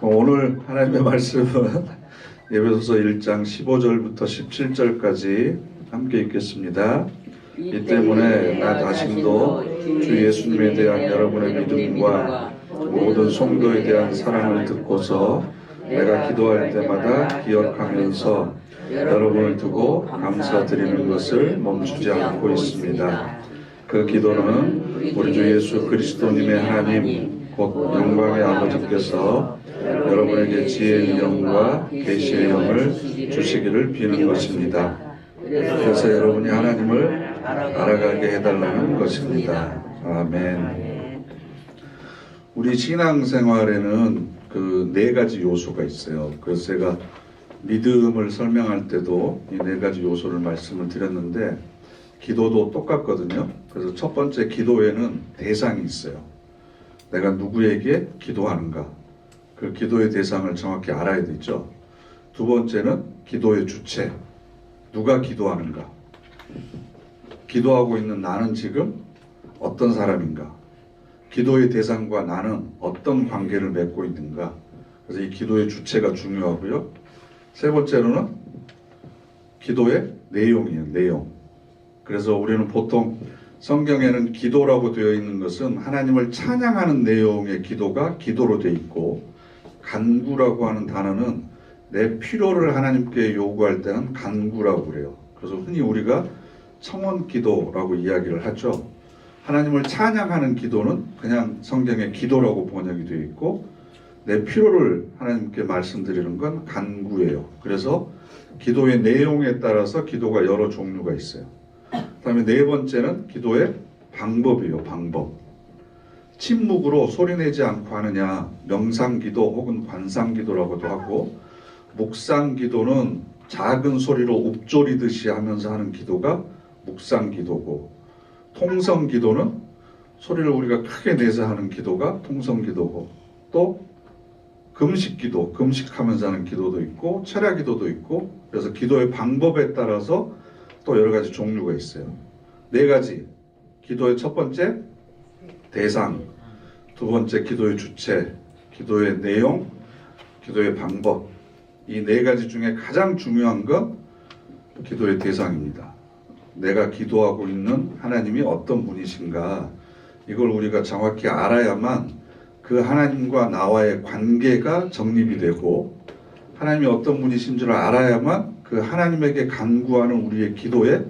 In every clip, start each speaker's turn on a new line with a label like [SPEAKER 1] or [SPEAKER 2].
[SPEAKER 1] 오늘 하나님의 말씀은 에베소서 1장 15절부터 17절까지 함께 읽겠습니다. 이 때문에 나 자신도 주 예수님에 대한 여러분의 믿음과 모든 성도에 대한 사랑을 듣고서 내가 기도할 때마다 기억하면서 여러분을 두고 감사드리는 것을 멈추지 않고 있습니다. 그 기도는 우리 주 예수 그리스도님의 하나님 곧 영광의 아버지께서 여러분에게 지혜의 영과 계시의 영을 주시기를 비는 것입니다. 그래서 여러분이 하나님을 알아가게 해달라는 것입니다. 아멘. 우리 신앙생활에는 그 네 가지 요소가 있어요. 그래서 제가 믿음을 설명할 때도 이 네 가지 요소를 말씀을 드렸는데 기도도 똑같거든요. 그래서 첫 번째 기도에는 대상이 있어요. 내가 누구에게 기도하는가? 그 기도의 대상을 정확히 알아야 되죠. 두 번째는 기도의 주체. 누가 기도하는가? 기도하고 있는 나는 지금 어떤 사람인가? 기도의 대상과 나는 어떤 관계를 맺고 있는가? 그래서 이 기도의 주체가 중요하고요. 세 번째로는 기도의 내용이에요. 내용. 그래서 우리는 보통 성경에는 기도라고 되어 있는 것은 하나님을 찬양하는 내용의 기도가 기도로 되어 있고, 간구라고 하는 단어는 내 필요를 하나님께 요구할 때는 간구라고 그래요. 그래서 흔히 우리가 청원 기도라고 이야기를 하죠. 하나님을 찬양하는 기도는 그냥 성경에 기도라고 번역이 되어 있고, 내 필요를 하나님께 말씀드리는 건 간구예요. 그래서 기도의 내용에 따라서 기도가 여러 종류가 있어요. 그 다음에 네 번째는 기도의 방법이에요. 방법. 침묵으로 소리내지 않고 하느냐, 명상기도 혹은 관상기도라고도 하고, 묵상기도는 작은 소리로 읊조리듯이 하면서 하는 기도가 묵상기도고, 통성기도는 소리를 우리가 크게 내서 하는 기도가 통성기도고, 또 금식기도, 금식하면서 하는 기도도 있고 철야기도도 있고, 그래서 기도의 방법에 따라서 또 여러 가지 종류가 있어요. 네 가지. 기도의 첫 번째 대상, 두 번째 기도의 주체, 기도의 내용, 기도의 방법. 이 네 가지 중에 가장 중요한 건 기도의 대상입니다. 내가 기도하고 있는 하나님이 어떤 분이신가, 이걸 우리가 정확히 알아야만 그 하나님과 나와의 관계가 정립이 되고, 하나님이 어떤 분이신 줄 알아야만 그 하나님에게 간구하는 우리의 기도의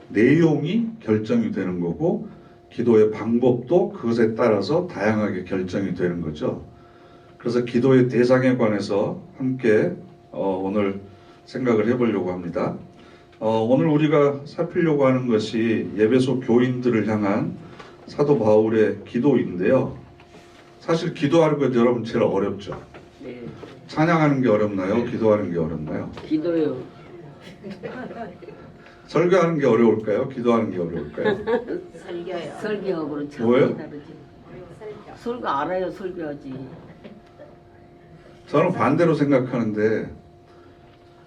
[SPEAKER 1] 내용이 결정이 되는 거고, 기도의 방법도 그것에 따라서 다양하게 결정이 되는 거죠. 그래서 기도의 대상에 관해서 함께 오늘 생각을 해보려고 합니다. 오늘 우리가 살피려고 하는 것이 에베소 교인들을 향한 사도 바울의 기도인데요. 사실 기도하는 것 여러분 제일 어렵죠.
[SPEAKER 2] 네.
[SPEAKER 1] 찬양하는 게 어렵나요? 기도하는 게 어렵나요?
[SPEAKER 2] 기도요.
[SPEAKER 1] 설교하는 게 어려울까요? 기도하는 게 어려울까요?
[SPEAKER 2] 설교요. 설교하고는 참
[SPEAKER 1] 뭐예요?
[SPEAKER 2] 다르지. 설교 알아요. 설교하지.
[SPEAKER 1] 저는 반대로 생각하는데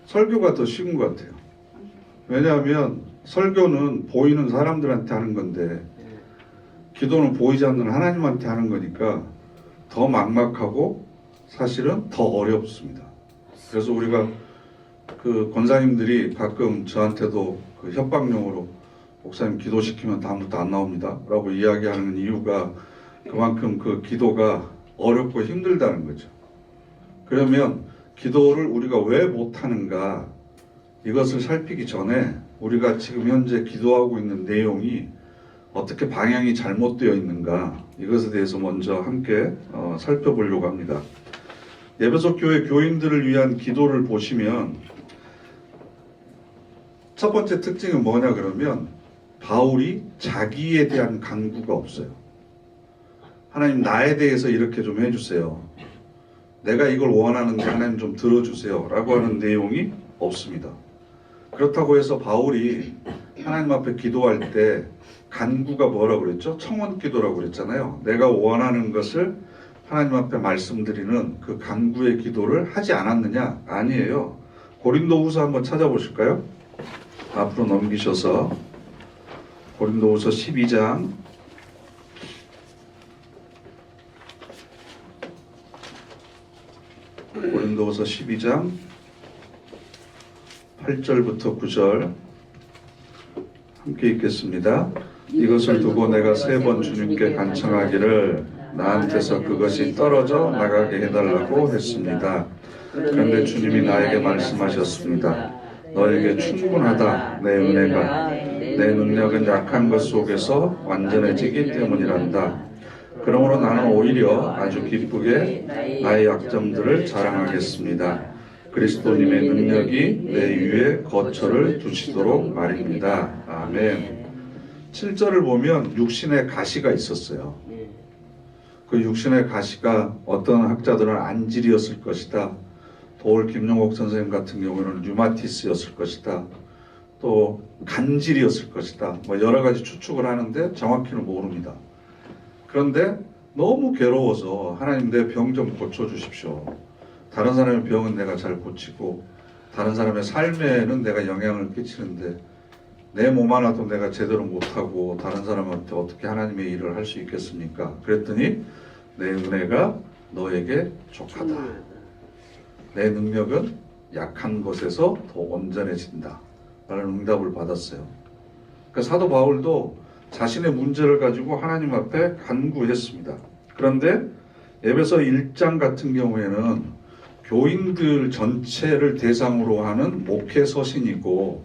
[SPEAKER 1] 설교가 더 쉬운 것 같아요. 왜냐하면 설교는 보이는 사람들한테 하는 건데 기도는 보이지 않는 하나님한테 하는 거니까 더 막막하고 사실은 더 어렵습니다. 그래서 우리가 그 권사님들이 가끔 저한테도 그 협박용으로 목사님 기도시키면 다음부터 안 나옵니다 라고 이야기하는 이유가 그만큼 그 기도가 어렵고 힘들다는 거죠. 그러면 기도를 우리가 왜 못하는가, 이것을 살피기 전에 우리가 지금 현재 기도하고 있는 내용이 어떻게 방향이 잘못되어 있는가, 이것에 대해서 먼저 함께 살펴보려고 합니다. 에베소 교회 교인들을 위한 기도를 보시면 첫 번째 특징이 뭐냐 그러면 바울이 자기에 대한 간구가 없어요. 하나님 나에 대해서 이렇게 좀 해주세요. 내가 이걸 원하는데 하나님 좀 들어주세요 라고 하는 내용이 없습니다. 그렇다고 해서 바울이 하나님 앞에 기도할 때 간구가 뭐라고 그랬죠? 청원기도라고 그랬잖아요. 내가 원하는 것을 하나님 앞에 말씀드리는 그 간구의 기도를 하지 않았느냐? 아니에요. 고린도후서 한번 찾아보실까요? 앞으로 넘기셔서 고린도후서 12장 고린도후서 12장 8절부터 9절 함께 읽겠습니다. 이것을 두고 내가 3번 주님께 간청하기를 나한테서 그것이 떨어져 나가게 해달라고 했습니다. 그런데 주님이 나에게 말씀하셨습니다. 너에게 충분하다. 내 은혜가 내 능력은 약한 것 속에서 완전해지기 때문이란다. 그러므로 나는 오히려 아주 기쁘게 나의 약점들을 자랑하겠습니다. 그리스도님의 능력이 내 위에 거처를 두시도록 말입니다. 아멘. 7절을 보면 육신의 가시가 있었어요. 그 육신의 가시가 어떤 학자들은 안질이었을 것이다. 도올 김용옥 선생님 같은 경우는 류마티스였을 것이다. 또 간질이었을 것이다. 뭐 여러 가지 추측을 하는데 정확히는 모릅니다. 그런데 너무 괴로워서 하나님 내 병 좀 고쳐주십시오. 다른 사람의 병은 내가 잘 고치고 다른 사람의 삶에는 내가 영향을 끼치는데 내 몸 하나도 내가 제대로 못하고 다른 사람한테 어떻게 하나님의 일을 할 수 있겠습니까? 그랬더니 내 은혜가 너에게 족하다. 내 능력은 약한 것에서 더 온전해진다. 라는 응답을 받았어요. 그러니까 사도 바울도 자신의 문제를 가지고 하나님 앞에 간구했습니다. 그런데 에베소 1장 같은 경우에는 교인들 전체를 대상으로 하는 목회 서신이고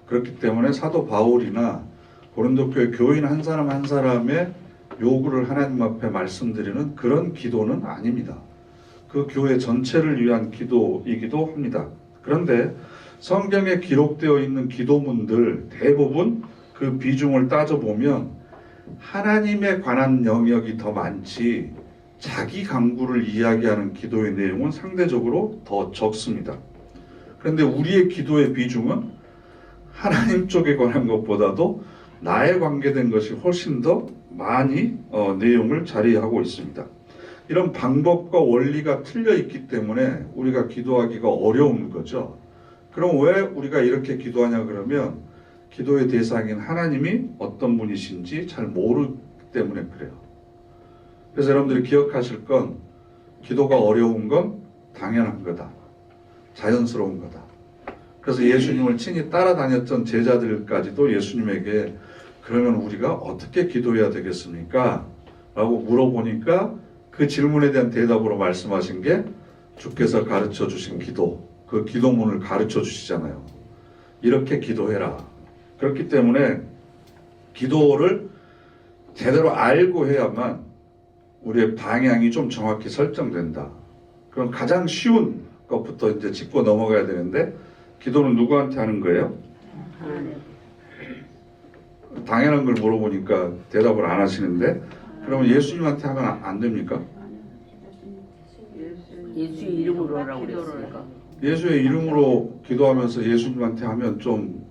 [SPEAKER 1] 그렇기 때문에 사도 바울이나 고린도 교회 교인 한 사람 한 사람의 요구를 하나님 앞에 말씀드리는 그런 기도는 아닙니다. 그 교회 전체를 위한 기도이기도 합니다. 그런데 성경에 기록되어 있는 기도문들 대부분 그 비중을 따져보면 하나님에 관한 영역이 더 많지 자기 간구를 이야기하는 기도의 내용은 상대적으로 더 적습니다. 그런데 우리의 기도의 비중은 하나님 쪽에 관한 것보다도 나에 관계된 것이 훨씬 더 많이 내용을 자리하고 있습니다. 이런 방법과 원리가 틀려 있기 때문에 우리가 기도하기가 어려운 거죠. 그럼 왜 우리가 이렇게 기도하냐 그러면 기도의 대상인 하나님이 어떤 분이신지 잘 모르기 때문에 그래요. 그래서 여러분들이 기억하실 건 기도가 어려운 건 당연한 거다. 자연스러운 거다. 그래서 예수님을 친히 따라다녔던 제자들까지도 예수님에게 그러면 우리가 어떻게 기도해야 되겠습니까? 라고 물어보니까 그 질문에 대한 대답으로 말씀하신 게 주께서 가르쳐 주신 기도, 그 기도문을 가르쳐 주시잖아요. 이렇게 기도해라. 그렇기 때문에 기도를 제대로 알고 해야만 우리의 방향이 좀 정확히 설정된다. 그럼 가장 쉬운 것부터 이제 짚고 넘어가야 되는데 기도는 누구한테 하는 거예요? 당연한 걸 물어보니까 대답을 안 하시는데 그러면 예수님한테 하면 안 됩니까?
[SPEAKER 2] 예수 이름으로 하라고 그랬으니까.
[SPEAKER 1] 예수의 이름으로 기도하면서 예수님한테 하면 좀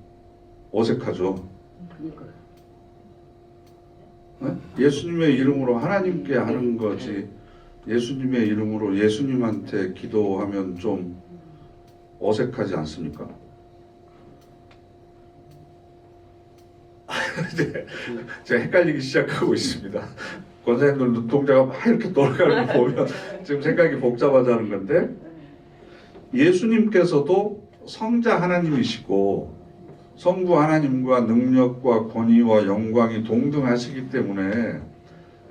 [SPEAKER 1] 어색하죠. 네? 예수님의 이름으로 하나님께 하는 거지 예수님의 이름으로 예수님한테 기도하면 좀 어색하지 않습니까? 이제 제가 헷갈리기 시작하고 있습니다. 권사님들 눈동자가 막 이렇게 돌아가는 거 보면 지금 생각이 복잡하다는 건데 예수님께서도 성자 하나님이시고 성부 하나님과 능력과 권위와 영광이 동등하시기 때문에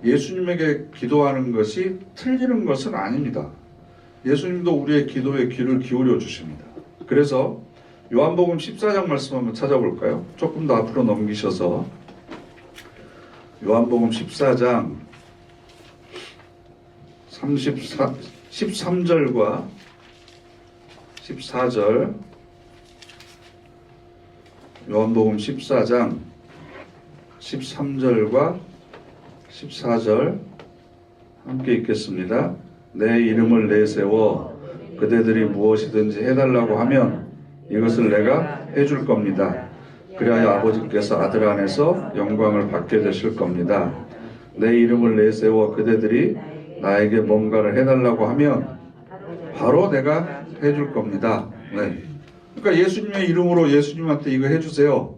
[SPEAKER 1] 예수님에게 기도하는 것이 틀리는 것은 아닙니다. 예수님도 우리의 기도에 귀를 기울여 주십니다. 그래서 요한복음 14장 말씀 한번 찾아볼까요? 조금 더 앞으로 넘기셔서 요한복음 14장 13절과 14절 요한복음 14장 13절과 14절 함께 읽겠습니다. 내 이름을 내세워 그대들이 무엇이든지 해달라고 하면 이것을 내가 해줄 겁니다. 그리하여 아버지께서 아들 안에서 영광을 받게 되실 겁니다. 내 이름을 내세워 그대들이 나에게 뭔가를 해달라고 하면 바로 내가 해줄 겁니다. 네. 그러니까 예수님의 이름으로 예수님한테 이거 해주세요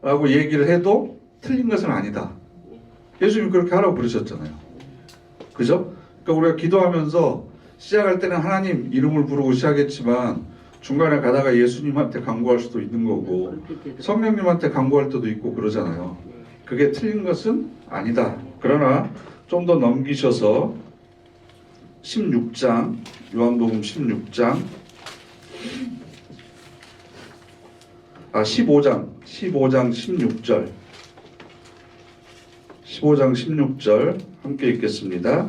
[SPEAKER 1] 라고 얘기를 해도 틀린 것은 아니다. 예수님이 그렇게 하라고 그러셨잖아요. 그죠? 그러니까 우리가 기도하면서 시작할 때는 하나님 이름을 부르고 시작했지만 중간에 가다가 예수님한테 간구할 수도 있는 거고
[SPEAKER 2] 그렇게 되더라고요.
[SPEAKER 1] 성령님한테 간구할 때도 있고 그러잖아요.
[SPEAKER 2] 네.
[SPEAKER 1] 그게 틀린 것은 아니다. 그러나 좀 더 넘기셔서 16장, 요한복음 16장, 15장 16절 15장 16절 함께 읽겠습니다.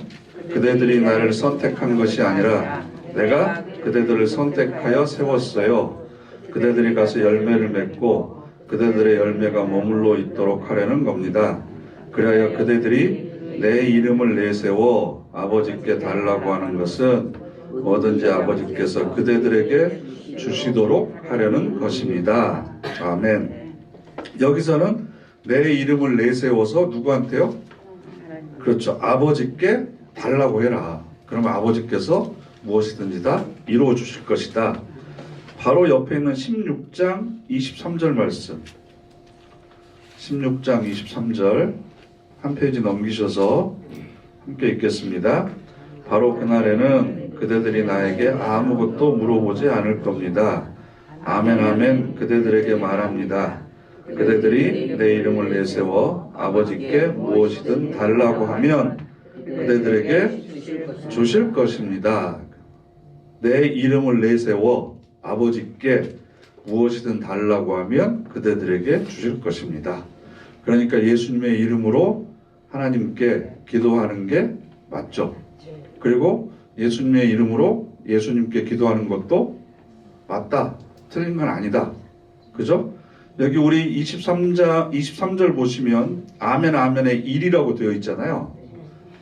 [SPEAKER 1] 그대들이 나를 선택한 것이 아니라 내가 그대들을 선택하여 세웠어요. 그대들이 가서 열매를 맺고 그대들의 열매가 머물러 있도록 하려는 겁니다. 그리하여 그대들이 내 이름을 내세워 아버지께 달라고 하는 것은 뭐든지 아버지께서 그대들에게 주시도록 하려는 것입니다. 아멘. 여기서는 내 이름을 내세워서 누구한테요? 그렇죠. 아버지께 달라고 해라. 그러면 아버지께서 무엇이든지 다 이루어 주실 것이다. 바로 옆에 있는 16장 23절 말씀. 16장 23절 한 페이지 넘기셔서 함께 읽겠습니다. 바로 그날에는 그대들이 나에게 아무것도 물어보지 않을 겁니다. 아멘 아멘 그대들에게 말합니다. 그대들이 내 이름을 내세워 아버지께 무엇이든 달라고 하면 그대들에게 주실 것입니다. 내 이름을 내세워 아버지께 무엇이든 달라고 하면 그대들에게 주실 것입니다. 그러니까 예수님의 이름으로 하나님께 기도하는 게 맞죠. 그리고 예수님의 이름으로 예수님께 기도하는 것도 맞다. 틀린 건 아니다. 그죠? 여기 우리 23절 보시면 아멘 아멘에 1이라고 되어 있잖아요.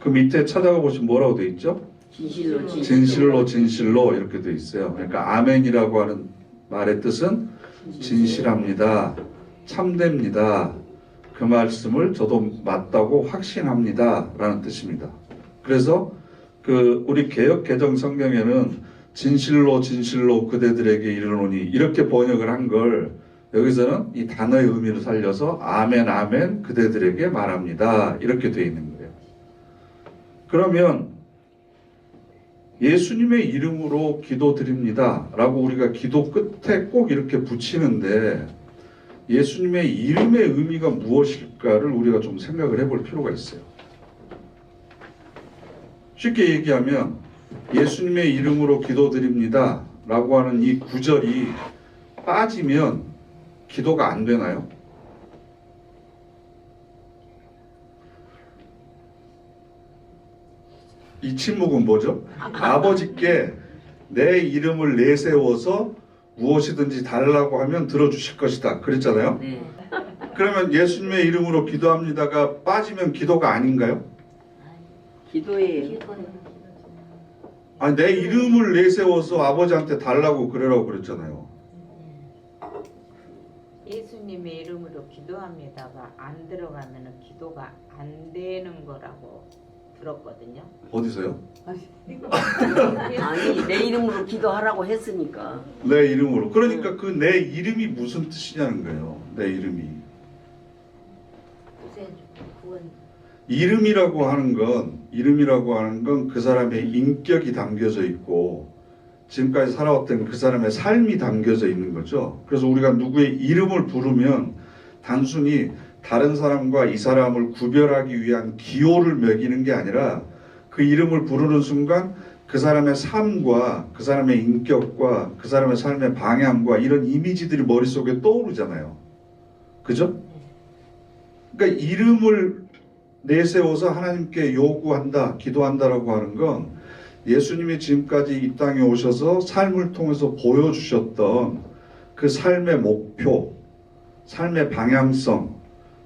[SPEAKER 1] 그 밑에 찾아가 보시면 뭐라고 되어 있죠? 진실로 진실로 이렇게 되어 있어요. 그러니까 아멘이라고 하는 말의 뜻은 진실합니다. 참됩니다. 그 말씀을 저도 맞다고 확신합니다. 라는 뜻입니다. 그래서 우리 개역 개정 성경에는 진실로 진실로 그대들에게 이르노니 이렇게 번역을 한 걸 여기서는 이 단어의 의미를 살려서 아멘 아멘 그대들에게 말합니다. 이렇게 되어 있는 거예요. 그러면 예수님의 이름으로 기도드립니다. 라고 우리가 기도 끝에 꼭 이렇게 붙이는데 예수님의 이름의 의미가 무엇일까를 우리가 좀 생각을 해볼 필요가 있어요. 쉽게 얘기하면 예수님의 이름으로 기도드립니다. 라고 하는 이 구절이 빠지면 기도가 안 되나요? 이 침묵은 뭐죠? 아버지께 내 이름을 내세워서 무엇이든지 달라고 하면 들어주실 것이다. 그랬잖아요.
[SPEAKER 2] 네.
[SPEAKER 1] 그러면 예수님의 이름으로 기도합니다가 빠지면 기도가 아닌가요?
[SPEAKER 2] 기도예요.
[SPEAKER 1] 아니, 내 이름을 내세워서 아버지한테 달라고 그래라고 그랬잖아요.
[SPEAKER 3] 예수님의 이름으로 기도합니다가 안 들어가면 기도가 안 되는 거라고 들었거든요.
[SPEAKER 1] 어디서요?
[SPEAKER 2] 아니 내 이름으로 기도하라고 했으니까.
[SPEAKER 1] 내 이름으로. 그러니까 그 내 이름이 무슨 뜻이냐는 거예요. 내 이름이. 이름이라고 하는 건 그 사람의 인격이 담겨져 있고 지금까지 살아왔던 그 사람의 삶이 담겨져 있는 거죠. 그래서 우리가 누구의 이름을 부르면 단순히 다른 사람과 이 사람을 구별하기 위한 기호를 매기는 게 아니라 그 이름을 부르는 순간 그 사람의 삶과 그 사람의 인격과 그 사람의 삶의 방향과 이런 이미지들이 머릿속에 떠오르잖아요. 그죠? 그러니까 이름을 내세워서 하나님께 요구한다, 기도한다라고 하는 건 예수님이 지금까지 이 땅에 오셔서 삶을 통해서 보여주셨던 그 삶의 목표, 삶의 방향성,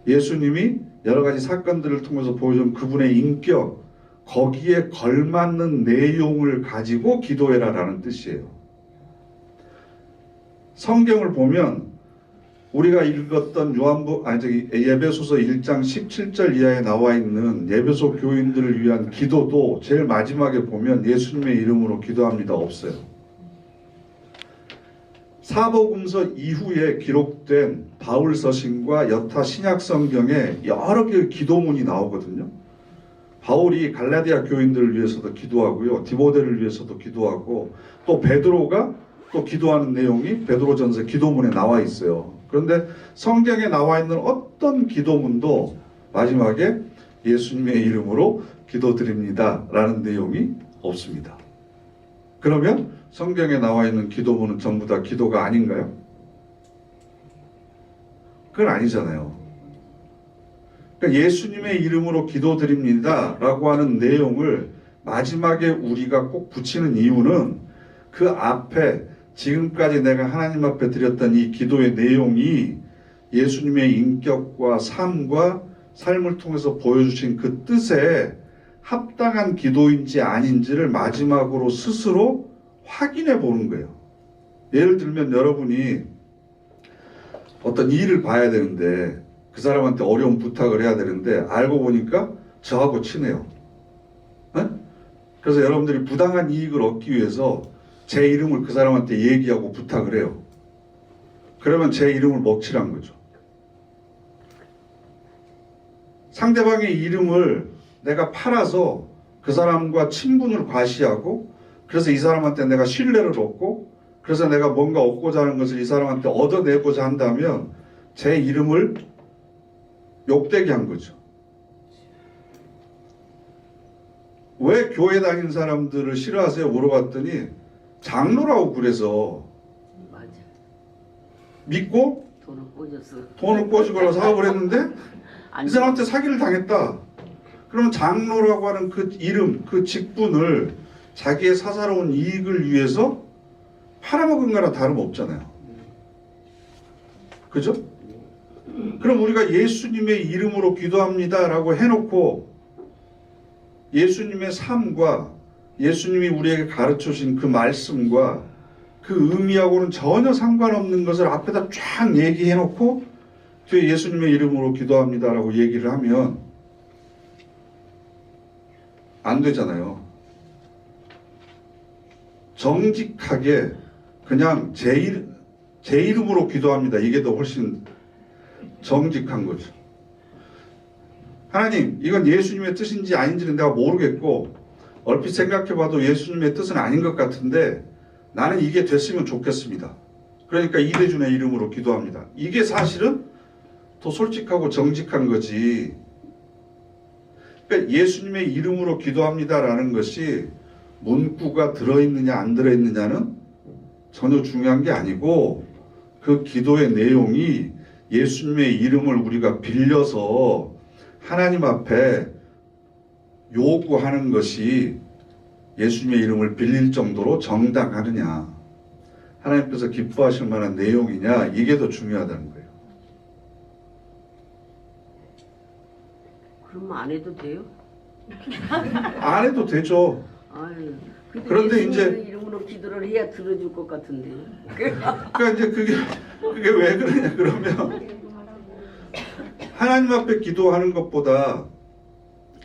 [SPEAKER 1] 예수님이 여러 가지 사건들을 통해서 보여준 그분의 인격, 거기에 걸맞는 내용을 가지고 기도해라라는 뜻이에요. 성경을 보면 우리가 읽었던 예배소서 1장 17절 이하에 나와 있는 예배소 교인들을 위한 기도도 제일 마지막에 보면 예수님의 이름으로 기도합니다 없어요. 사복음서 이후에 기록된 바울 서신과 여타 신약 성경에 여러 개의 기도문이 나오거든요. 바울이 갈라디아 교인들을 위해서도 기도하고요. 디모데를 위해서도 기도하고 또 베드로가 또 기도하는 내용이 베드로전서 기도문에 나와 있어요. 그런데 성경에 나와 있는 어떤 기도문도 마지막에 예수님의 이름으로 기도드립니다 라는 내용이 없습니다. 그러면 성경에 나와 있는 기도문은 전부 다 기도가 아닌가요? 그건 아니잖아요. 그러니까 예수님의 이름으로 기도드립니다 라고 하는 내용을 마지막에 우리가 꼭 붙이는 이유는 그 앞에 지금까지 내가 하나님 앞에 드렸던 이 기도의 내용이 예수님의 인격과 삶과 삶을 통해서 보여주신 그 뜻에 합당한 기도인지 아닌지를 마지막으로 스스로 확인해 보는 거예요. 예를 들면 여러분이 어떤 일을 봐야 되는데 그 사람한테 어려운 부탁을 해야 되는데 알고 보니까 저하고 친해요. 네? 그래서 여러분들이 부당한 이익을 얻기 위해서 제 이름을 그 사람한테 얘기하고 부탁을 해요. 그러면 제 이름을 먹칠한 거죠. 상대방의 이름을 내가 팔아서 그 사람과 친분을 과시하고 그래서 이 사람한테 내가 신뢰를 얻고 그래서 내가 뭔가 얻고자 하는 것을 이 사람한테 얻어내고자 한다면 제 이름을 욕되게 한 거죠. 왜 교회 다니는 사람들을 싫어하세요? 물어봤더니 장로라고 그래서
[SPEAKER 2] 맞아.
[SPEAKER 1] 믿고
[SPEAKER 2] 돈을 꽂았어.
[SPEAKER 1] 돈을 꿔주거나 사업을 했는데
[SPEAKER 2] 안
[SPEAKER 1] 이 사람한테 사기를 당했다. 그러면 장로라고 하는 그 이름, 그 직분을 자기의 사사로운 이익을 위해서 팔아먹은 거나 다름없잖아요. 그죠? 그럼 우리가 예수님의 이름으로 기도합니다 라고 해놓고 예수님의 삶과 예수님이 우리에게 가르쳐주신 그 말씀과 그 의미하고는 전혀 상관없는 것을 앞에다 쫙 얘기해놓고 뒤에 예수님의 이름으로 기도합니다 라고 얘기를 하면 안 되잖아요. 정직하게 그냥 제 이름으로 기도합니다. 이게 더 훨씬 정직한 거죠. 하나님, 이건 예수님의 뜻인지 아닌지는 내가 모르겠고 얼핏 생각해봐도 예수님의 뜻은 아닌 것 같은데 나는 이게 됐으면 좋겠습니다. 그러니까 이대준의 이름으로 기도합니다. 이게 사실은 더 솔직하고 정직한 거지. 그러니까 예수님의 이름으로 기도합니다라는 것이 문구가 들어있느냐 안 들어있느냐는 전혀 중요한 게 아니고 그 기도의 내용이 예수님의 이름을 우리가 빌려서 하나님 앞에 요구하는 것이 예수님의 이름을 빌릴 정도로 정당하느냐, 하나님께서 기뻐하실 만한 내용이냐, 이게 더 중요하다는 거예요.
[SPEAKER 2] 그러면 안 해도 돼요?
[SPEAKER 1] 안 해도 되죠.
[SPEAKER 2] 아유,
[SPEAKER 1] 그런데
[SPEAKER 2] 예수님의
[SPEAKER 1] 이제
[SPEAKER 2] 이름으로 기도를 해야 들어줄 것 같은데.
[SPEAKER 1] 그러니까 이제 그게 왜 그러냐 그러면 하나님 앞에 기도하는 것보다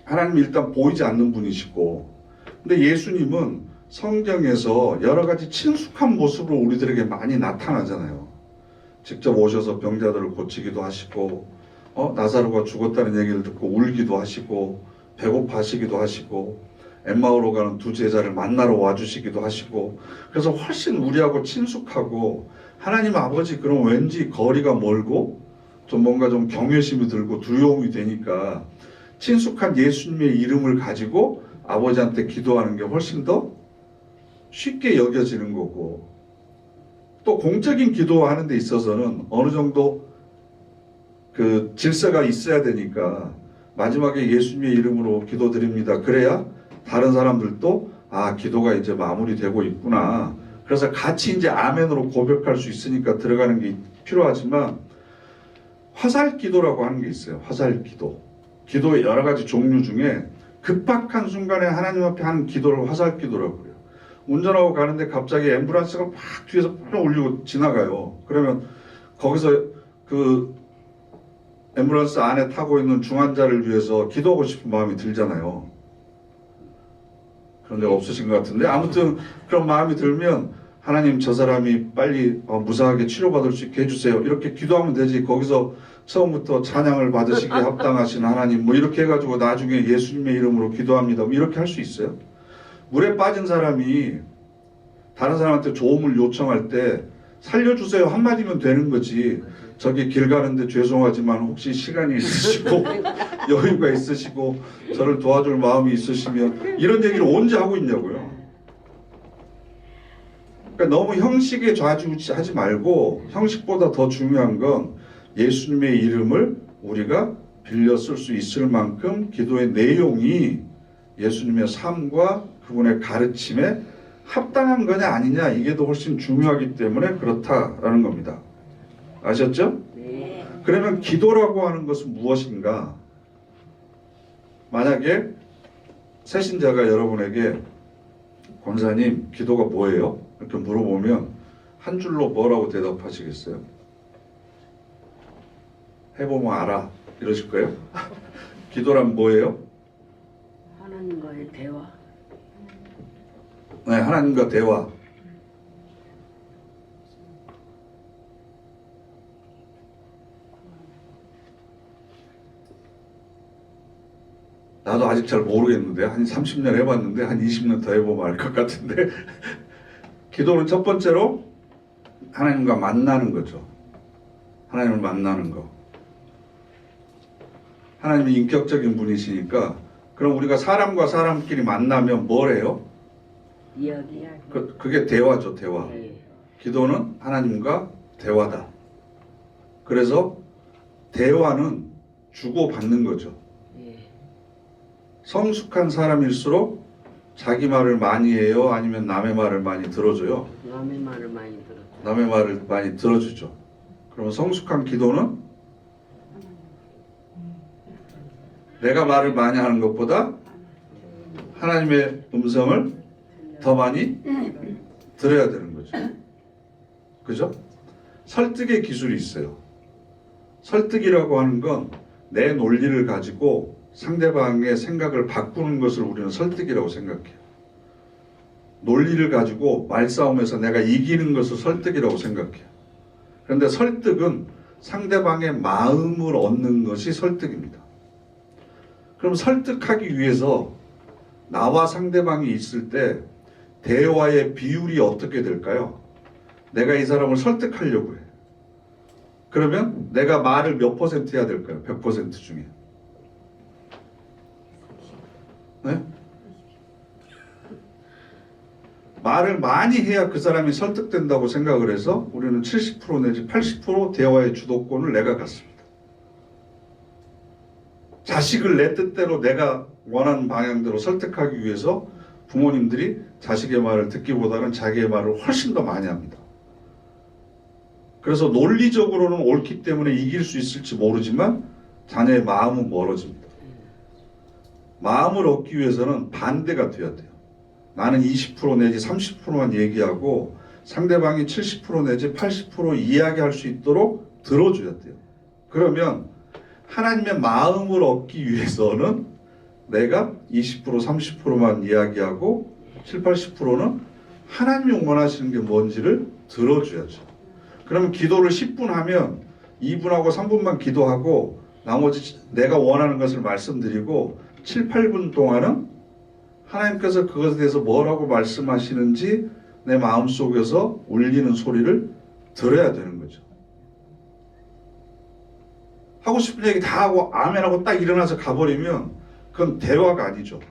[SPEAKER 1] 하나님이 일단 보이지 않는 분이시고, 근데 예수님은 성경에서 여러 가지 친숙한 모습으로 우리들에게 많이 나타나잖아요. 직접 오셔서 병자들을 고치기도 하시고, 나사로가 죽었다는 얘기를 듣고 울기도 하시고, 배고파하시기도 하시고, 엠마오로 가는 두 제자를 만나러 와주시기도 하시고, 그래서 훨씬 우리하고 친숙하고, 하나님 아버지 그럼 왠지 거리가 멀고 좀 뭔가 좀 경외심이 들고 두려움이 되니까 친숙한 예수님의 이름을 가지고 아버지한테 기도하는 게 훨씬 더 쉽게 여겨지는 거고, 또 공적인 기도하는 데 있어서는 어느 정도 그 질서가 있어야 되니까 마지막에 예수님의 이름으로 기도드립니다. 그래야 다른 사람들도 기도가 이제 마무리되고 있구나. 그래서 같이 이제 아멘으로 고백할 수 있으니까 들어가는 게 필요하지만, 화살 기도라고 하는 게 있어요. 화살 기도. 기도의 여러 가지 종류 중에 급박한 순간에 하나님 앞에 하는 기도를 화살 기도라고 해요. 운전하고 가는데 갑자기 앰뷸런스가 막 뒤에서 뿅 울리고 지나가요. 그러면 거기서 그 앰뷸런스 안에 타고 있는 중환자를 위해서 기도하고 싶은 마음이 들잖아요. 그런 데 없으신 것 같은데, 아무튼 그런 마음이 들면 하나님 저 사람이 빨리 무사하게 치료받을 수 있게 해주세요. 이렇게 기도하면 되지. 거기서 처음부터 찬양을 받으시기에 합당하신 하나님 뭐 이렇게 해가지고 나중에 예수님의 이름으로 기도합니다. 뭐 이렇게 할 수 있어요? 물에 빠진 사람이 다른 사람한테 도움을 요청할 때 살려주세요 한마디면 되는 거지. 저기 길 가는데 죄송하지만 혹시 시간이 있으시고 여유가 있으시고 저를 도와줄 마음이 있으시면 이런 얘기를 언제 하고 있냐고요. 그러니까 너무 형식에 좌지우지하지 말고 형식보다 더 중요한 건 예수님의 이름을 우리가 빌려 쓸 수 있을 만큼 기도의 내용이 예수님의 삶과 그분의 가르침에 합당한 거냐 아니냐 이게 더 훨씬 중요하기 때문에 그렇다라는 겁니다. 아셨죠?
[SPEAKER 2] 네.
[SPEAKER 1] 그러면 기도라고 하는 것은 무엇인가? 만약에 새신자가 여러분에게 권사님 기도가 뭐예요? 이렇게 물어보면 한 줄로 뭐라고 대답하시겠어요? 해보면 알아 이러실 거예요? 기도란 뭐예요?
[SPEAKER 2] 하나님과의 대화.
[SPEAKER 1] 네, 하나님과 대화. 나도 아직 잘 모르겠는데 한 30년 해봤는데 한 20년 더 해보면 알 것 같은데 기도는 첫 번째로 하나님과 만나는 거죠. 하나님을 만나는 거. 하나님이 인격적인 분이시니까 그럼 우리가 사람과 사람끼리 만나면 뭘 해요?
[SPEAKER 2] 이야기.
[SPEAKER 1] 그게 대화죠, 대화.
[SPEAKER 2] 네.
[SPEAKER 1] 기도는 하나님과 대화다. 그래서 대화는 주고받는 거죠.
[SPEAKER 2] 네.
[SPEAKER 1] 성숙한 사람일수록 자기 말을 많이 해요? 아니면 남의 말을 많이 들어줘요?
[SPEAKER 2] 남의 말을 많이 들었죠.
[SPEAKER 1] 남의 말을 많이 들어주죠. 그러면 성숙한 기도는 내가 말을 많이 하는 것보다 하나님의 음성을 더 많이 들어야 되는 거죠. 그죠? 설득의 기술이 있어요. 설득이라고 하는 건 내 논리를 가지고 상대방의 생각을 바꾸는 것을 우리는 설득이라고 생각해요. 논리를 가지고 말싸움에서 내가 이기는 것을 설득이라고 생각해요. 그런데 설득은 상대방의 마음을 얻는 것이 설득입니다. 그럼 설득하기 위해서 나와 상대방이 있을 때 대화의 비율이 어떻게 될까요? 내가 이 사람을 설득하려고 해. 그러면 내가 말을 몇 퍼센트 해야 될까요? 100% 중에. 네? 말을 많이 해야 그 사람이 설득된다고 생각을 해서 우리는 70% 내지 80% 대화의 주도권을 내가 갖습니다. 자식을 내 뜻대로 내가 원하는 방향대로 설득하기 위해서 부모님들이 자식의 말을 듣기보다는 자기의 말을 훨씬 더 많이 합니다. 그래서 논리적으로는 옳기 때문에 이길 수 있을지 모르지만 자녀의 마음은 멀어집니다. 마음을 얻기 위해서는 반대가 돼야 돼요. 나는 20% 내지 30%만 얘기하고 상대방이 70% 내지 80% 이야기할 수 있도록 들어줘야 돼요. 그러면 하나님의 마음을 얻기 위해서는 내가 20% 30%만 이야기하고 7, 80%는 하나님이 원하시는 게 뭔지를 들어줘야죠. 그러면 기도를 10분 하면 2분하고 3분만 기도하고 나머지 내가 원하는 것을 말씀드리고 7, 8분 동안은 하나님께서 그것에 대해서 뭐라고 말씀하시는지 내 마음속에서 울리는 소리를 들어야 되는 거죠. 하고 싶은 얘기 다 하고 아멘하고 딱 일어나서 가버리면 그건 대화가 아니죠.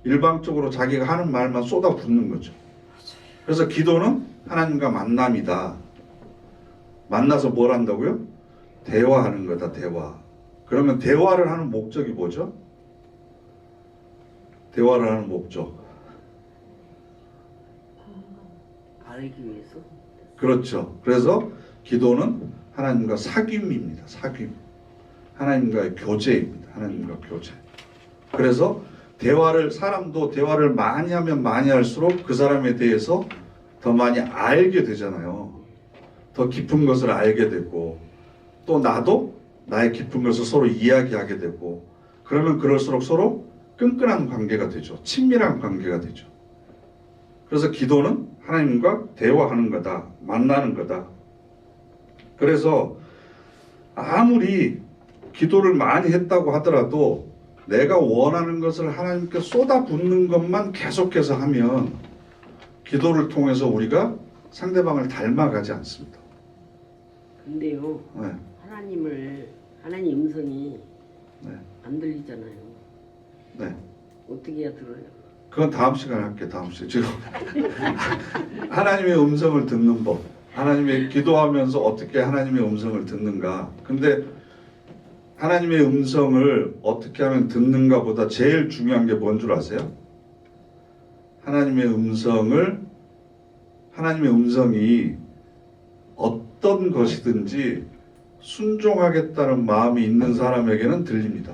[SPEAKER 1] 일방적으로 자기가 하는 말만 쏟아붓는 거죠. 그래서 기도는 하나님과 만남이다. 만나서 뭘 한다고요? 대화하는 거다, 대화. 그러면 대화를 하는 목적이 뭐죠? 대화를 하는 목적.
[SPEAKER 2] 알기 위해서.
[SPEAKER 1] 그렇죠. 그래서 기도는 하나님과 사귐입니다. 사귐. 하나님과의 교제입니다. 하나님과 교제. 그래서 사람도 대화를 많이 하면 많이 할수록 그 사람에 대해서 더 많이 알게 되잖아요. 더 깊은 것을 알게 되고 또 나도 나의 깊은 것을 서로 이야기하게 되고 그러면 그럴수록 서로 끈끈한 관계가 되죠. 친밀한 관계가 되죠. 그래서 기도는 하나님과 대화하는 거다. 만나는 거다. 그래서 아무리 기도를 많이 했다고 하더라도 내가 원하는 것을 하나님께 쏟아붓는 것만 계속해서 하면 기도를 통해서 우리가 상대방을 닮아가지 않습니다.
[SPEAKER 2] 근데요,
[SPEAKER 1] 네.
[SPEAKER 2] 하나님 음성이
[SPEAKER 1] 네.
[SPEAKER 2] 안 들리잖아요.
[SPEAKER 1] 네.
[SPEAKER 2] 어떻게 해야 들어요?
[SPEAKER 1] 그건 다음 시간에 할게요. 다음 시간에. 지금 하나님의 음성을 듣는 법. 하나님의 기도하면서 어떻게 하나님의 음성을 듣는가. 근데 하나님의 음성을 어떻게 하면 듣는가 보다 제일 중요한 게 뭔 줄 아세요? 하나님의 음성이 어떤 것이든지 순종하겠다는 마음이 있는 사람에게는 들립니다.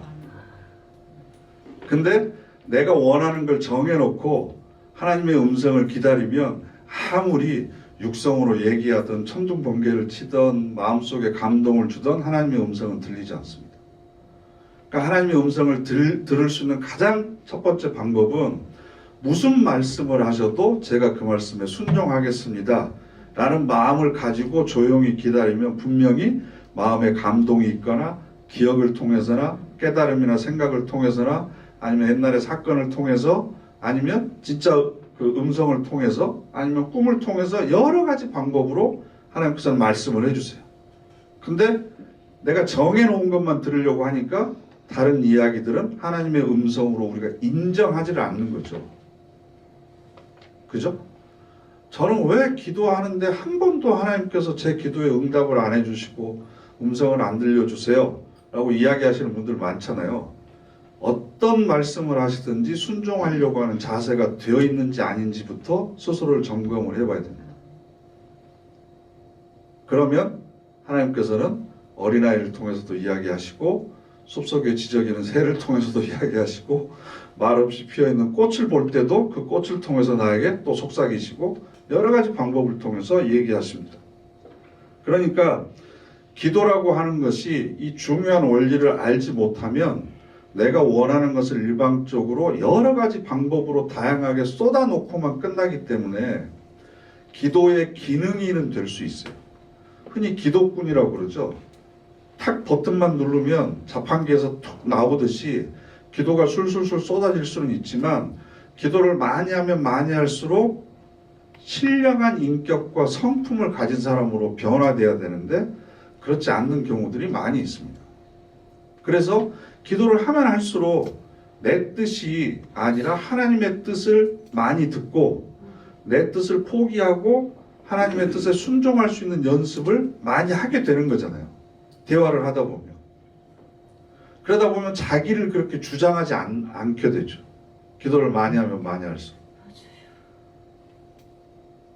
[SPEAKER 1] 근데 내가 원하는 걸 정해놓고 하나님의 음성을 기다리면 아무리 육성으로 얘기하던 천둥번개를 치던 마음속에 감동을 주던 하나님의 음성은 들리지 않습니다. 그러니까 하나님의 음성을 들을 수 있는 가장 첫 번째 방법은 무슨 말씀을 하셔도 제가 그 말씀에 순종하겠습니다 라는 마음을 가지고 조용히 기다리면 분명히 마음에 감동이 있거나 기억을 통해서나 깨달음이나 생각을 통해서나 아니면 옛날의 사건을 통해서 아니면 진짜 그 음성을 통해서 아니면 꿈을 통해서 여러 가지 방법으로 하나님께서는 말씀을 해주세요. 근데 내가 정해놓은 것만 들으려고 하니까 다른 이야기들은 하나님의 음성으로 우리가 인정하지를 않는 거죠. 그죠? 저는 왜 기도하는데 한 번도 하나님께서 제 기도에 응답을 안 해주시고 음성을 안 들려주세요 라고 이야기하시는 분들 많잖아요. 어떤 말씀을 하시든지 순종하려고 하는 자세가 되어 있는지 아닌지부터 스스로를 점검을 해봐야 됩니다. 그러면 하나님께서는 어린아이를 통해서도 이야기하시고 숲속에 지저귀는 새를 통해서도 이야기하시고 말없이 피어있는 꽃을 볼 때도 그 꽃을 통해서 나에게 또 속삭이시고 여러 가지 방법을 통해서 얘기하십니다. 그러니까 기도라고 하는 것이 이 중요한 원리를 알지 못하면 내가 원하는 것을 일방적으로 여러 가지 방법으로 다양하게 쏟아놓고만 끝나기 때문에 기도의 기능이는 될 수 있어요. 흔히 기도꾼이라고 그러죠. 탁 버튼만 누르면 자판기에서 툭 나오듯이 기도가 술술술 쏟아질 수는 있지만 기도를 많이 하면 많이 할수록 신령한 인격과 성품을 가진 사람으로 변화돼야 되는데 그렇지 않는 경우들이 많이 있습니다. 그래서 기도를 하면 할수록 내 뜻이 아니라 하나님의 뜻을 많이 듣고 내 뜻을 포기하고 하나님의 뜻에 순종할 수 있는 연습을 많이 하게 되는 거잖아요. 대화를 하다 보면. 그러다 보면 자기를 그렇게 주장하지 않게 되죠. 기도를 많이 하면 많이 할수록.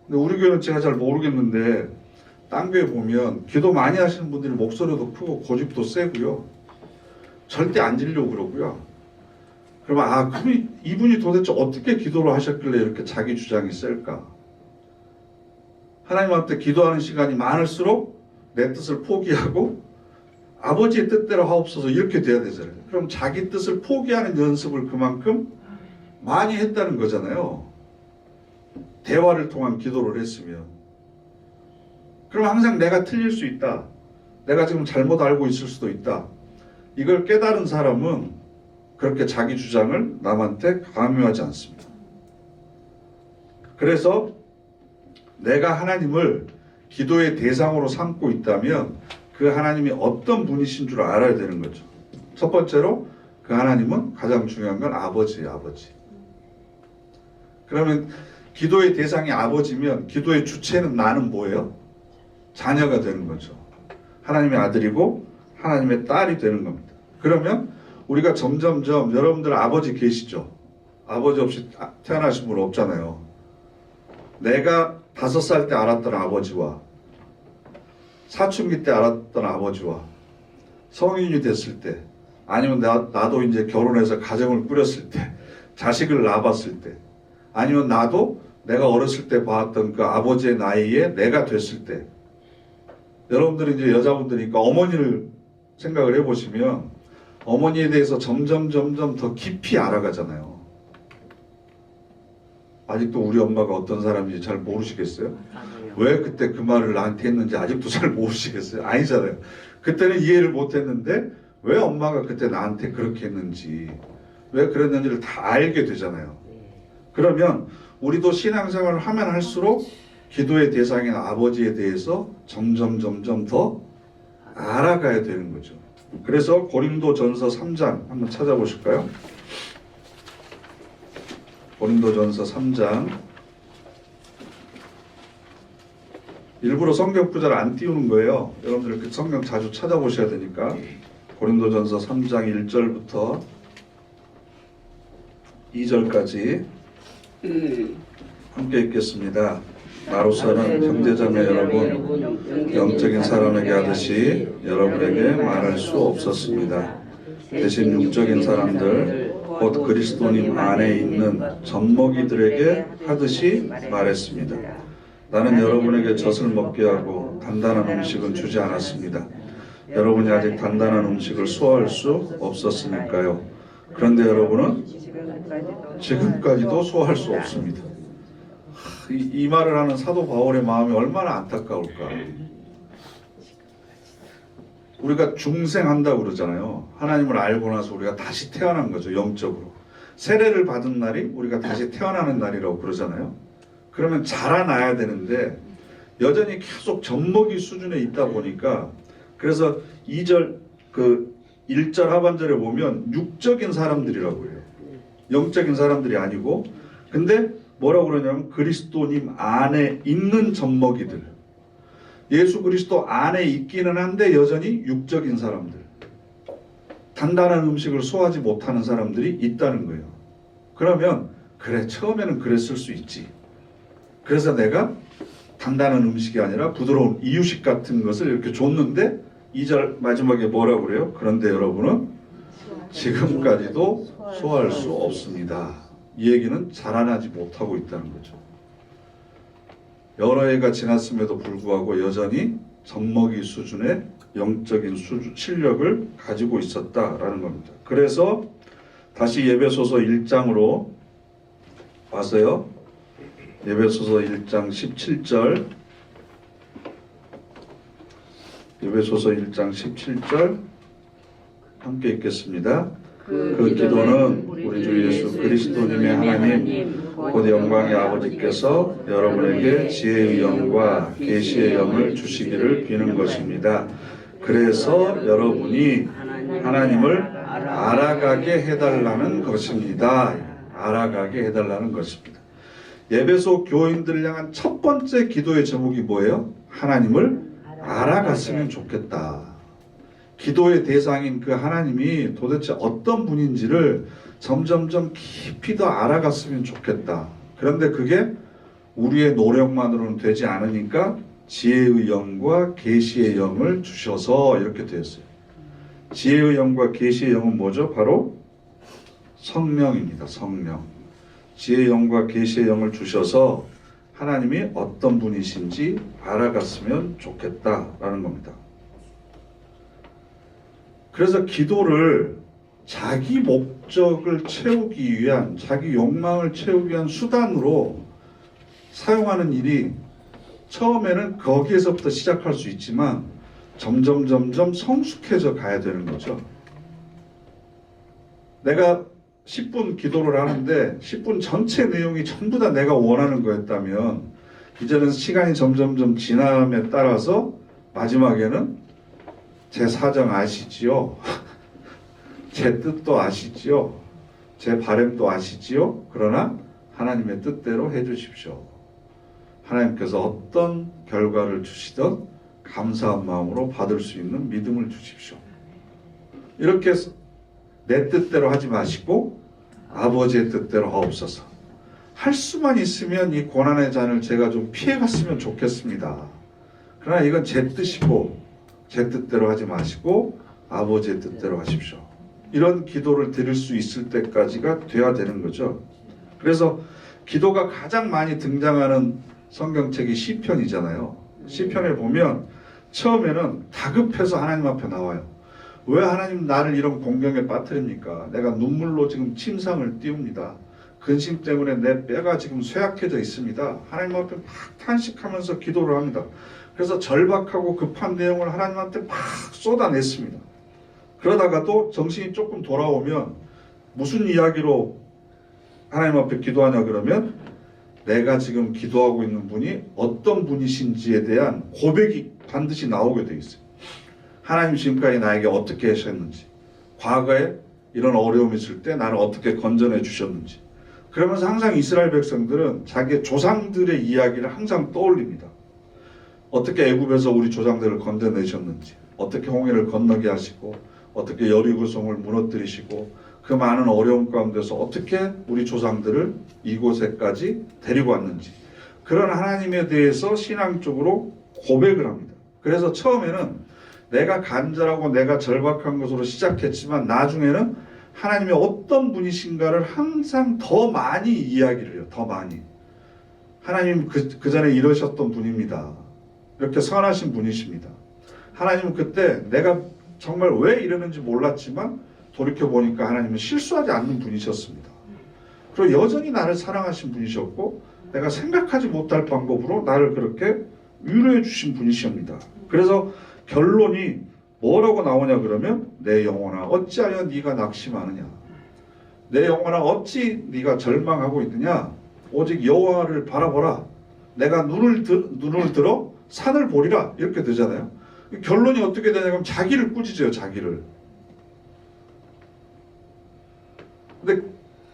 [SPEAKER 1] 근데 우리 교회는 제가 잘 모르겠는데 딴 교회 보면 기도 많이 하시는 분들이 목소리도 크고 고집도 세고요. 절대 안 지려고 그러고요. 그러면 그럼 이분이 도대체 어떻게 기도를 하셨길래 이렇게 자기 주장이 셀까? 하나님한테 기도하는 시간이 많을수록 내 뜻을 포기하고 아버지의 뜻대로 하옵소서 이렇게 돼야 되잖아요. 그럼 자기 뜻을 포기하는 연습을 그만큼 많이 했다는 거잖아요. 대화를 통한 기도를 했으면. 그럼 항상 내가 틀릴 수 있다. 내가 지금 잘못 알고 있을 수도 있다. 이걸 깨달은 사람은 그렇게 자기 주장을 남한테 강요하지 않습니다. 그래서 내가 하나님을 기도의 대상으로 삼고 있다면 그 하나님이 어떤 분이신 줄 알아야 되는 거죠. 첫 번째로 그 하나님은 가장 중요한 건 아버지예요. 아버지. 그러면 기도의 대상이 아버지면 기도의 주체는 나는 뭐예요? 자녀가 되는 거죠. 하나님의 아들이고 하나님의 딸이 되는 겁니다. 그러면 우리가 점점점 여러분들 아버지 계시죠? 아버지 없이 태어나신 분 없잖아요. 내가 5살 때 알았던 아버지와 사춘기 때 알았던 아버지와 성인이 됐을 때 아니면 나도 이제 결혼해서 가정을 꾸렸을 때 자식을 낳았을 때 아니면 나도 내가 어렸을 때 봤던 그 아버지의 나이에 내가 됐을 때 여러분들이 이제 여자분들이니까 어머니를 생각을 해보시면 어머니에 대해서 점점 더 깊이 알아가잖아요. 아직도 우리 엄마가 어떤 사람인지 잘 모르시겠어요?
[SPEAKER 2] 맞아요.
[SPEAKER 1] 왜 그때 그 말을 나한테 했는지 아직도 잘 모르시겠어요? 아니잖아요. 그때는 이해를 못했는데 왜 엄마가 그때 나한테 그렇게 했는지, 왜 그랬는지를 다 알게 되잖아요.
[SPEAKER 2] 네.
[SPEAKER 1] 그러면 우리도 신앙생활을 하면 할수록 기도의 대상인 아버지에 대해서 점점 더 알아가야 되는 거죠. 그래서 고린도전서 3장 한번 찾아보실까요? 고린도전서 3장. 일부러 성경 구절을 안 띄우는 거예요. 여러분들 그 성경 자주 찾아보셔야 되니까. 고린도전서 3장 1절부터 2절까지 함께 읽겠습니다. 나로서는 형제자매 여러분, 영적인 사람에게 하듯이 여러분에게 말할 수 없었습니다. 대신 육적인 사람들, 곧 그리스도님 안에 있는 젖먹이들에게 하듯이 말했습니다. 나는 여러분에게 젖을 먹게 하고 단단한 음식은 주지 않았습니다. 여러분이 아직 단단한 음식을 소화할 수 없었으니까요. 그런데 여러분은 지금까지도 소화할 수 없습니다. 이 말을 하는 사도 바울의 마음이 얼마나 안타까울까. 우리가 중생한다고 그러잖아요. 하나님을 알고 나서 우리가 다시 태어난 거죠. 영적으로. 세례를 받은 날이 우리가 다시 태어나는 날이라고 그러잖아요. 그러면 자라나야 되는데 여전히 계속 젖먹이 수준에 있다 보니까, 그래서 2절 그 1절 하반절에 보면 육적인 사람들이라고 해요. 영적인 사람들이 아니고. 근데 뭐라고 그러냐면 그리스도님 안에 있는 젖먹이들. 예수 그리스도 안에 있기는 한데 여전히 육적인 사람들. 단단한 음식을 소화하지 못하는 사람들이 있다는 거예요. 그러면 그래, 처음에는 그랬을 수 있지. 그래서 내가 단단한 음식이 아니라 부드러운 이유식 같은 것을 이렇게 줬는데 2절 마지막에 뭐라고 그래요? 그런데 여러분은 지금까지도 소화할 수 없습니다. 이 얘기는 자라나지 못하고 있다는 거죠. 여러 해가 지났음에도 불구하고 여전히 젖먹이 수준의 영적인 실력을 가지고 있었다라는 겁니다. 그래서 다시 예배소서 1장으로 와서요. 예배소서 1장 17절. 예배소서 1장 17절 함께 읽겠습니다. 그 기도는 우리 주 예수 그리스도님의 하나님 곧 영광의 아버지께서 여러분에게 지혜의 영과 계시의 영을 주시기를 비는 것입니다. 그래서 여러분이 하나님을 알아가게 해달라는 것입니다. 알아가게 해달라는 것입니다. 예배소 교인들을 향한 첫 번째 기도의 제목이 뭐예요? 하나님을 알아갔으면 좋겠다. 기도의 대상인 그 하나님이 도대체 어떤 분인지를 점점점 깊이 더 알아갔으면 좋겠다. 그런데 그게 우리의 노력만으로는 되지 않으니까 지혜의 영과 계시의 영을 주셔서 이렇게 되었어요. 지혜의 영과 계시의 영은 뭐죠? 바로 성령입니다. 성령. 지혜의 영과 계시의 영을 주셔서 하나님이 어떤 분이신지 알아갔으면 좋겠다라는 겁니다. 그래서 기도를 자기 목적을 채우기 위한, 자기 욕망을 채우기 위한 수단으로 사용하는 일이 처음에는 거기에서부터 시작할 수 있지만 점점 성숙해져 가야 되는 거죠. 내가 10분 기도를 하는데 10분 전체 내용이 전부 다 내가 원하는 거였다면 이제는 시간이 점점 지남에 따라서 마지막에는 제 사정 아시지요? 제 뜻도 아시지요? 제 바람도 아시지요? 그러나 하나님의 뜻대로 해주십시오. 하나님께서 어떤 결과를 주시든 감사한 마음으로 받을 수 있는 믿음을 주십시오. 이렇게 내 뜻대로 하지 마시고 아버지의 뜻대로 하옵소서. 할 수만 있으면 이 고난의 잔을 제가 좀 피해갔으면 좋겠습니다. 그러나 이건 제 뜻이고 제 뜻대로 하지 마시고 아버지의 뜻대로 하십시오. 이런 기도를 드릴 수 있을 때까지가 돼야 되는 거죠. 그래서 기도가 가장 많이 등장하는 성경책이 시편이잖아요. 시편에 보면 처음에는 다급해서 하나님 앞에 나와요. 왜 하나님 나를 이런 공경에 빠뜨립니까? 내가 눈물로 지금 침상을 띄웁니다. 근심 때문에 내 뼈가 지금 쇠약해져 있습니다. 하나님 앞에 막 탄식하면서 기도를 합니다. 그래서 절박하고 급한 내용을 하나님한테 막 쏟아냈습니다. 그러다가도 정신이 조금 돌아오면 무슨 이야기로 하나님 앞에 기도하냐 그러면 내가 지금 기도하고 있는 분이 어떤 분이신지에 대한 고백이 반드시 나오게 돼 있어요. 하나님 지금까지 나에게 어떻게 하셨는지, 과거에 이런 어려움이 있을 때 나를 어떻게 건져내 주셨는지. 그러면서 항상 이스라엘 백성들은 자기의 조상들의 이야기를 항상 떠올립니다. 어떻게 애굽에서 우리 조상들을 건져내셨는지, 어떻게 홍해를 건너게 하시고, 어떻게 여리고성을 무너뜨리시고, 그 많은 어려움 가운데서 어떻게 우리 조상들을 이곳에까지 데리고 왔는지, 그런 하나님에 대해서 신앙적으로 고백을 합니다. 그래서 처음에는 내가 간절하고 내가 절박한 것으로 시작했지만 나중에는 하나님의 어떤 분이신가를 항상 더 많이 이야기를 해요. 더 많이. 하나님 그 전에 이러셨던 분입니다. 이렇게 선하신 분이십니다. 하나님은 그때 내가 정말 왜 이러는지 몰랐지만 돌이켜보니까 하나님은 실수하지 않는 분이셨습니다. 그리고 여전히 나를 사랑하신 분이셨고 내가 생각하지 못할 방법으로 나를 그렇게 위로해 주신 분이십니다. 그래서 결론이 뭐라고 나오냐 그러면 내 영혼아 어찌하여 네가 낙심하느냐, 내 영혼아 어찌 네가 절망하고 있느냐, 오직 여호와를 바라보라, 내가 눈을 들어 산을 보리라, 이렇게 되잖아요. 결론이 어떻게 되냐면 자기를 꾸짖어요. 자기를. 근데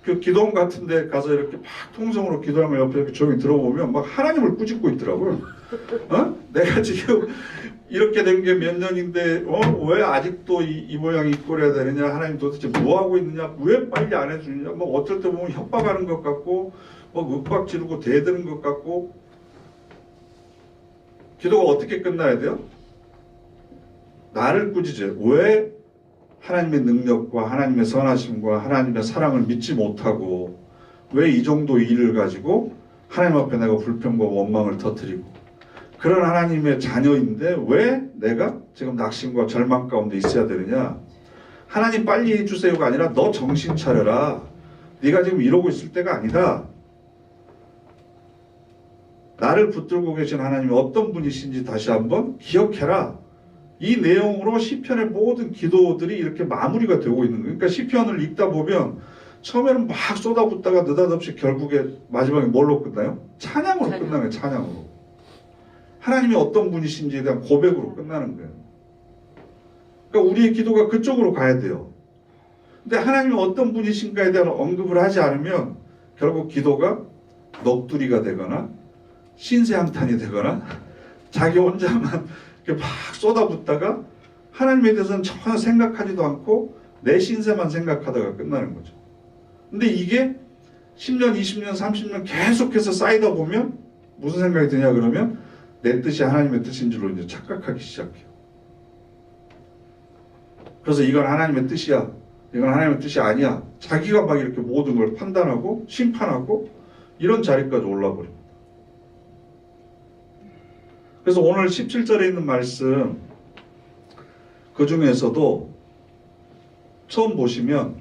[SPEAKER 1] 그 기도원 같은 데 가서 이렇게 막 통성으로 기도하면 옆에 이렇게 조용히 들어보면 막 하나님을 꾸짖고 있더라고요. 내가 지금 이렇게 된 게 몇 년인데 왜 아직도 이 모양이 꼴해야 되느냐, 하나님 도대체 뭐 하고 있느냐, 왜 빨리 안 해주느냐, 뭐 어떨 때 보면 협박하는 것 같고 뭐 윽박 지르고 대드는 것 같고. 기도가 어떻게 끝나야 돼요? 나를 꾸짖어요. 왜 하나님의 능력과 하나님의 선하심과 하나님의 사랑을 믿지 못하고 왜 이 정도 일을 가지고 하나님 앞에 내가 불평과 원망을 터뜨리고, 그런 하나님의 자녀인데 왜 내가 지금 낙심과 절망 가운데 있어야 되느냐. 하나님 빨리 해주세요가 아니라 너 정신 차려라. 네가 지금 이러고 있을 때가 아니다. 나를 붙들고 계신 하나님이 어떤 분이신지 다시 한번 기억해라. 이 내용으로 시편의 모든 기도들이 이렇게 마무리가 되고 있는 거예요. 그러니까 시편을 읽다 보면 처음에는 막 쏟아붓다가 느닷없이 결국에 마지막에 뭘로 끝나요? 찬양으로 끝나요. 찬양으로. 하나님이 어떤 분이신지에 대한 고백으로 끝나는 거예요. 그러니까 우리의 기도가 그쪽으로 가야 돼요. 근데 하나님이 어떤 분이신가에 대한 언급을 하지 않으면 결국 기도가 넋두리가 되거나 신세한탄이 되거나 자기 혼자만 이렇게 막 쏟아붓다가 하나님에 대해서는 전혀 생각하지도 않고 내 신세만 생각하다가 끝나는 거죠. 근데 이게 10년, 20년, 30년 계속해서 쌓이다 보면 무슨 생각이 드냐 그러면 내 뜻이 하나님의 뜻인 줄로 이제 착각하기 시작해요. 그래서 이건 하나님의 뜻이야, 이건 하나님의 뜻이 아니야, 자기가 막 이렇게 모든 걸 판단하고 심판하고 이런 자리까지 올라버립니다. 그래서 오늘 17절에 있는 말씀 그 중에서도 처음 보시면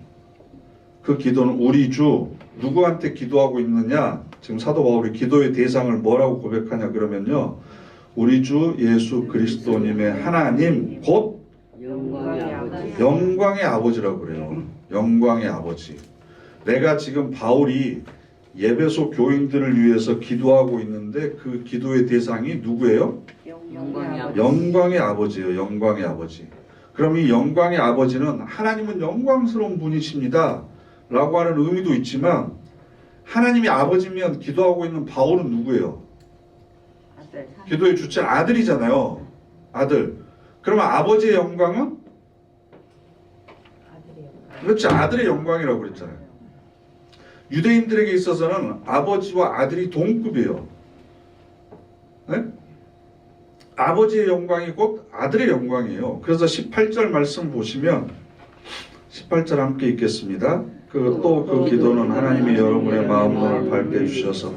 [SPEAKER 1] 그 기도는 우리 주, 누구한테 기도하고 있느냐, 지금 사도 바울이 기도의 대상을 뭐라고 고백하냐 그러면요, 우리 주 예수 그리스도님의 하나님 곧 영광의 아버지라고 그래요. 영광의 아버지. 내가 지금 바울이 예배소 교인들을 위해서 기도하고 있는데 그 기도의 대상이 누구예요? 영광의 아버지예요. 영광의 아버지. 그럼 이 영광의 아버지는 하나님은 영광스러운 분이십니다 라고 하는 의미도 있지만, 하나님이 아버지면 기도하고 있는 바울은 누구예요? 기도의 주체는 아들이잖아요. 아들. 그러면 아버지의 영광은? 그렇지, 아들의 영광이라고 그랬잖아요. 유대인들에게 있어서는 아버지와 아들이 동급이에요. 네? 아버지의 영광이 곧 아들의 영광이에요. 그래서 18절 말씀 보시면 18절 함께 읽겠습니다. 또 그 기도는 하나님이 여러분의 마음문을 밝게 해주셔서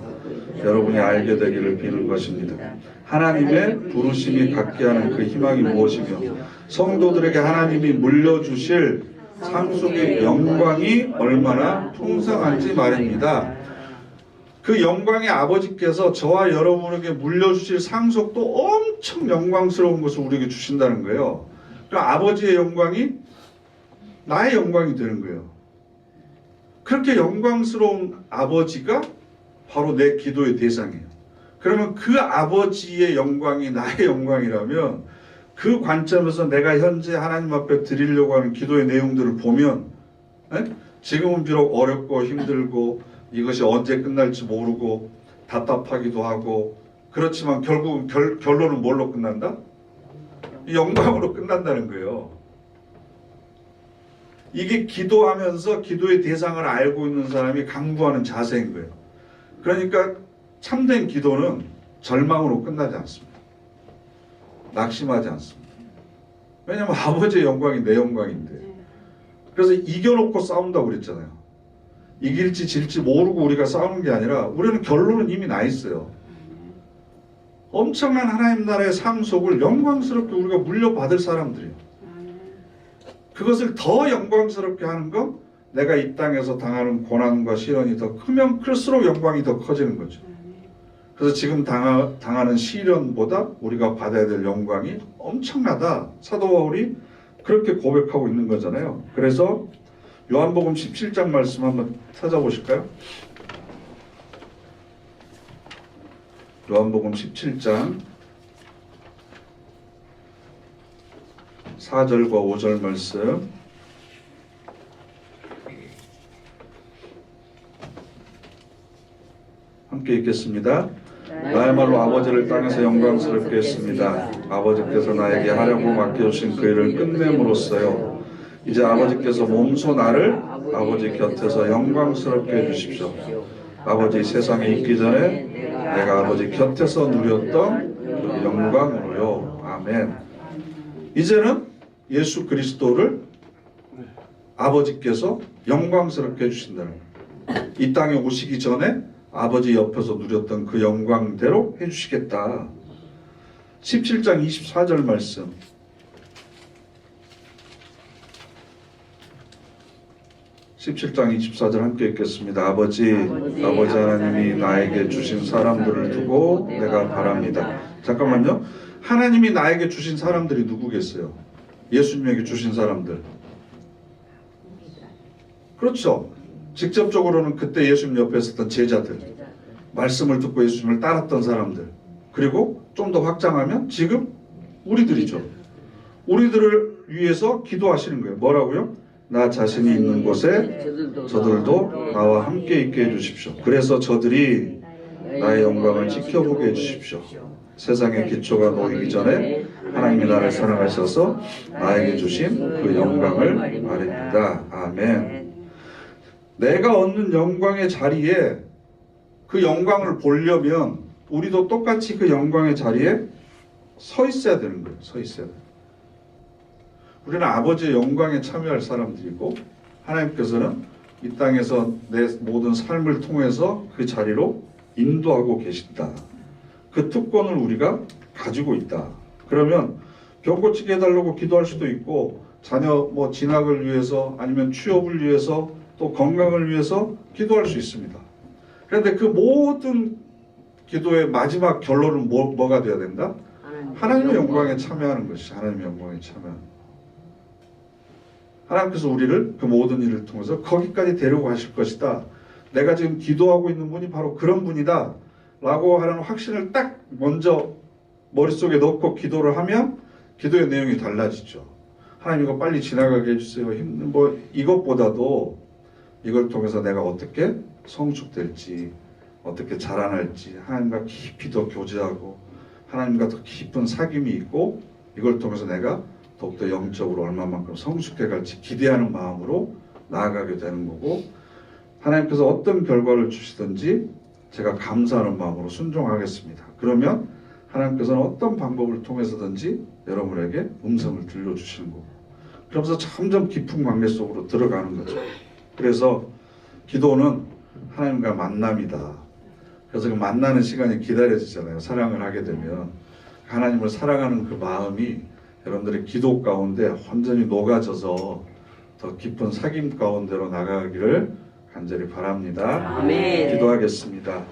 [SPEAKER 1] 여러분이 알게 되기를 비는 것입니다. 하나님의 부르심이 갖게 하는 그 희망이 무엇이며 성도들에게 하나님이 물려주실 삶 속의 영광이 얼마나 풍성한지 말입니다. 그 영광의 아버지께서 저와 여러분에게 물려주실 상속도 엄청 영광스러운 것을 우리에게 주신다는 거예요. 그러니까 아버지의 영광이 나의 영광이 되는 거예요. 그렇게 영광스러운 아버지가 바로 내 기도의 대상이에요. 그러면 그 아버지의 영광이 나의 영광이라면 그 관점에서 내가 현재 하나님 앞에 드리려고 하는 기도의 내용들을 보면 지금은 비록 어렵고 힘들고 이것이 언제 끝날지 모르고 답답하기도 하고 그렇지만 결국은 결론은 뭘로 끝난다? 영광으로 끝난다는 거예요. 이게 기도하면서 기도의 대상을 알고 있는 사람이 강구하는 자세인 거예요. 그러니까 참된 기도는 절망으로 끝나지 않습니다. 낙심하지 않습니다. 왜냐하면 아버지의 영광이 내 영광인데. 그래서 이겨놓고 싸운다고 그랬잖아요. 이길지 질지 모르고 우리가 싸우는 게 아니라 우리는 결론은 이미 나 있어요. 엄청난 하나님 나라의 상속을 영광스럽게 우리가 물려받을 사람들이에요. 그것을 더 영광스럽게 하는 건 내가 이 땅에서 당하는 고난과 시련이 더 크면 클수록 영광이 더 커지는 거죠. 그래서 지금 당하는 시련보다 우리가 받아야 될 영광이 엄청나다. 사도 바울이 그렇게 고백하고 있는 거잖아요. 그래서 요한복음 17장 말씀 한번 찾아보실까요? 요한복음 17장 4절과 5절 말씀 함께 읽겠습니다. 나야말로 아버지를 땅에서 영광스럽게 했습니다. 아버지께서 나에게 하려고 맡겨주신 그 일을 끝냄으로써요. 이제 아버지께서 몸소 나를 아버지 곁에서 영광스럽게 해주십시오. 아버지 세상에 있기 전에 내가 아버지 곁에서 누렸던 그 영광으로요. 아멘. 이제는 예수 그리스도를 아버지께서 영광스럽게 해주신다는 거예요. 이 땅에 오시기 전에 아버지 옆에서 누렸던 그 영광대로 해주시겠다. 17장 24절 말씀. 17장 24절 함께 읽겠습니다. 아버지 하나님이 나에게 주신 사람들을 두고 내가 바랍니다. 잠깐만요. 하나님이 나에게 주신 사람들이 누구겠어요? 예수님에게 주신 사람들. 그렇죠. 직접적으로는 그때 예수님 옆에 있었던 제자들, 말씀을 듣고 예수님을 따랐던 사람들, 그리고 좀 더 확장하면 지금 우리들이죠. 우리들을 위해서 기도하시는 거예요. 뭐라고요? 나 자신이 있는 곳에 저들도 나와 함께 있게 해주십시오. 그래서 저들이 나의 영광을 지켜보게 해주십시오. 세상의 기초가 놓이기 전에 하나님이 나를 사랑하셔서 나에게 주신 그 영광을 말입니다. 아멘. 내가 얻는 영광의 자리에 그 영광을 보려면 우리도 똑같이 그 영광의 자리에 서 있어야 되는 거예요. 서 있어야 돼요. 우리는 아버지의 영광에 참여할 사람들이고 하나님께서는 이 땅에서 내 모든 삶을 통해서 그 자리로 인도하고 계신다. 그 특권을 우리가 가지고 있다. 그러면 병 고치게 해달라고 기도할 수도 있고 자녀 진학을 위해서 아니면 취업을 위해서 또 건강을 위해서 기도할 수 있습니다. 그런데 그 모든 기도의 마지막 결론은 뭐가 되어야 된다? 하나님의 영광에 참여하는 것이 하나님의 영광에 참여하는 것. 하나님께서 우리를 그 모든 일을 통해서 거기까지 데려가실 것이다. 내가 지금 기도하고 있는 분이 바로 그런 분이다 라고 하는 확신을 딱 먼저 머릿속에 넣고 기도를 하면 기도의 내용이 달라지죠. 하나님 이거 빨리 지나가게 해주세요. 이것보다도 이걸 통해서 내가 어떻게 성숙될지, 어떻게 자라날지, 하나님과 깊이 더 교제하고 하나님과 더 깊은 사귐이 있고 이걸 통해서 내가 더욱더 영적으로 얼마만큼 성숙해 갈지 기대하는 마음으로 나아가게 되는 거고 하나님께서 어떤 결과를 주시든지 제가 감사하는 마음으로 순종하겠습니다. 그러면 하나님께서는 어떤 방법을 통해서든지 여러분에게 음성을 들려주시는 거고 그러면서 점점 깊은 관계 속으로 들어가는 거죠. 그래서 기도는 하나님과 만남이다. 그래서 그 만나는 시간이 기다려지잖아요. 사랑을 하게 되면 하나님을 사랑하는 그 마음이 여러분들의 기도 가운데 완전히 녹아져서 더 깊은 사귐 가운데로 나가기를 간절히 바랍니다.
[SPEAKER 2] 아멘.
[SPEAKER 1] 기도하겠습니다.